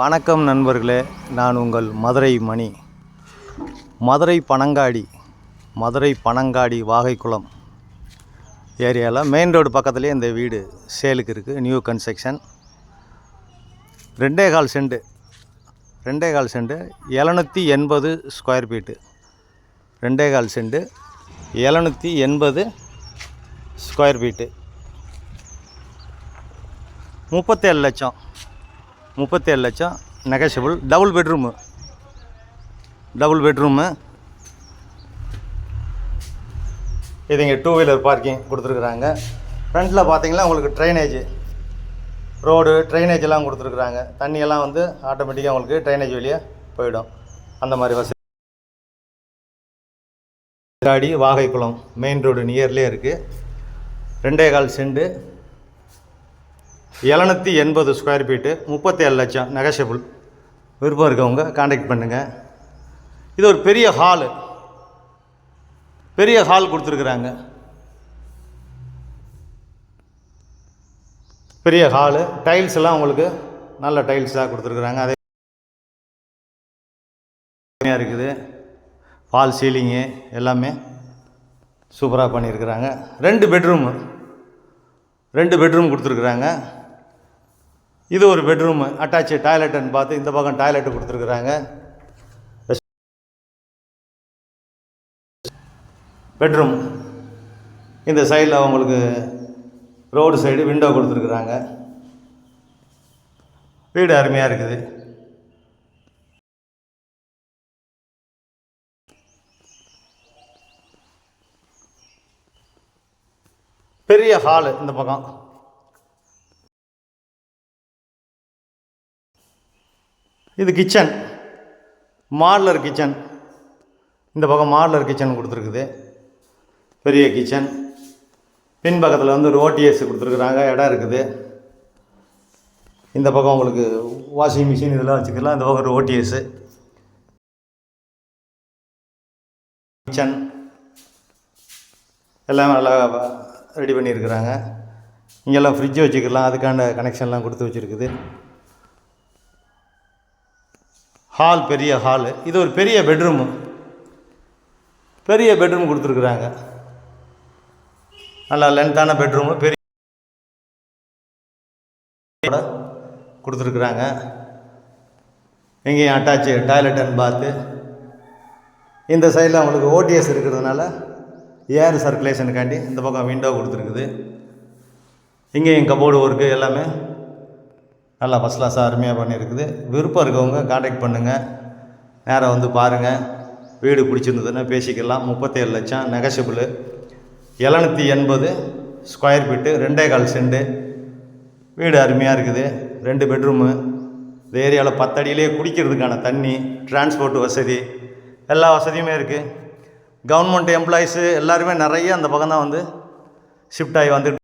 வணக்கம் நண்பர்களே, நான் உங்கள் மதுரை மணி. மதுரை பனங்காடி வாகைக்குளம் ஏரியாவில் மெயின் ரோடு பக்கத்துலேயே இந்த வீடு சேலுக்கு இருக்குது. New construction. 2.25 cent 780 square feet. 2.25 cent 780 square feet. 37 லட்சம் நெகஷியபிள். Double bedroom. இது இங்கே 2 வீலர் பார்க்கிங் கொடுத்துருக்குறாங்க. ஃப்ரண்ட்டில் பார்த்தீங்கன்னா உங்களுக்கு ட்ரைனேஜ் எல்லாம் கொடுத்துருக்குறாங்க. தண்ணியெல்லாம் வந்து ஆட்டோமேட்டிக்காக உங்களுக்கு ட்ரைனேஜ் வெளியே போயிடும். அந்த மாதிரி வசதி. காடி வாகைக்குளம் மெயின் ரோடு நியர்லேயே இருக்குது. 2.25 சென்ட் 780 ஸ்கொயர் ஃபீட்டு. 37 லட்சம் நெகஷியபிள். விருப்பம் இருக்கவங்க கான்டாக்ட் பண்ணுங்கள். இது ஒரு பெரிய ஹால் கொடுத்துருக்குறாங்க. பெரிய ஹாலு. டைல்ஸ் எல்லாம் உங்களுக்கு நல்ல டைல்ஸாக கொடுத்துருக்குறாங்க. அதே இருக்குது. ஃபால் சீலிங்கு எல்லாமே சூப்பராக பண்ணியிருக்கிறாங்க. 2 பெட்ரூம் கொடுத்துருக்குறாங்க. இது ஒரு பெட்ரூமு. அட்டாச்சு டாய்லெட்டுன்னு பார்த்து இந்த பக்கம் டாய்லெட்டு கொடுத்துருக்குறாங்க. பெட்ரூம் இந்த சைடில் அவங்களுக்கு ரோடு சைடு விண்டோ கொடுத்துருக்குறாங்க. வீடு அருமையாக இருக்குது. பெரிய ஹாலு இந்த பக்கம். இது கிச்சன், மாடலர் கிச்சன். இந்த பக்கம் மாடலர் கிச்சன் கொடுத்துருக்குது. பெரிய கிச்சன். பின்பக்கத்தில் வந்து ஒரு ஓடிஎஸ் கொடுத்துருக்குறாங்க. இடம் இருக்குது. இந்த பக்கம் உங்களுக்கு வாஷிங் மிஷின் இதெல்லாம் வச்சுக்கலாம். இந்த பக்கம் ஒரு ஓடிஎஸ் கிச்சன் எல்லாம் நல்லா ரெடி பண்ணியிருக்கிறாங்க. இங்கெல்லாம் ஃப்ரிட்ஜ் வச்சுக்கலாம். அதுக்கான கனெக்ஷன்லாம் கொடுத்து வச்சுருக்குது. ஹால் பெரிய ஹாலு. இது ஒரு பெரிய பெட்ரூம் கொடுத்துருக்குறாங்க. நல்லா லென்த்தான பெட்ரூமு பெரிய கொடுத்துருக்குறாங்க. எங்கேயும் அட்டாச்சு டாய்லெட்டுன்னு பார்த்து இந்த சைடில் அவங்களுக்கு ஓடிஎஸ் இருக்கிறதுனால ஏர் சர்க்குலேஷனுக்காண்டி இந்த பக்கம் விண்டோ கொடுத்துருக்குது. இங்கேயும் கபோர்டு ஒர்க்கு எல்லாமே நல்லா ஃபஸ்ட் கிளாஸாக அருமையாக பண்ணியிருக்குது. விருப்பம் இருக்கவங்க கான்டாக்ட் பண்ணுங்கள். நேராக வந்து பாருங்கள். வீடு பிடிச்சிருந்ததுன்னா பேசிக்கலாம். 37 லட்சம் நெகஷியபிள். 780 square feet. 2.25 சென்ட். வீடு அருமையாக இருக்குது. 2 பெட்ரூமு. இந்த ஏரியாவில் 10 அடியிலே குடிக்கிறதுக்கான தண்ணி, டிரான்ஸ்போர்ட் வசதி எல்லா வசதியுமே இருக்குது. கவர்மெண்ட் எம்ப்ளாயீஸு எல்லாருமே நிறைய அந்த பக்கம் தான் வந்து ஷிஃப்ட் ஆகி வந்துட்டு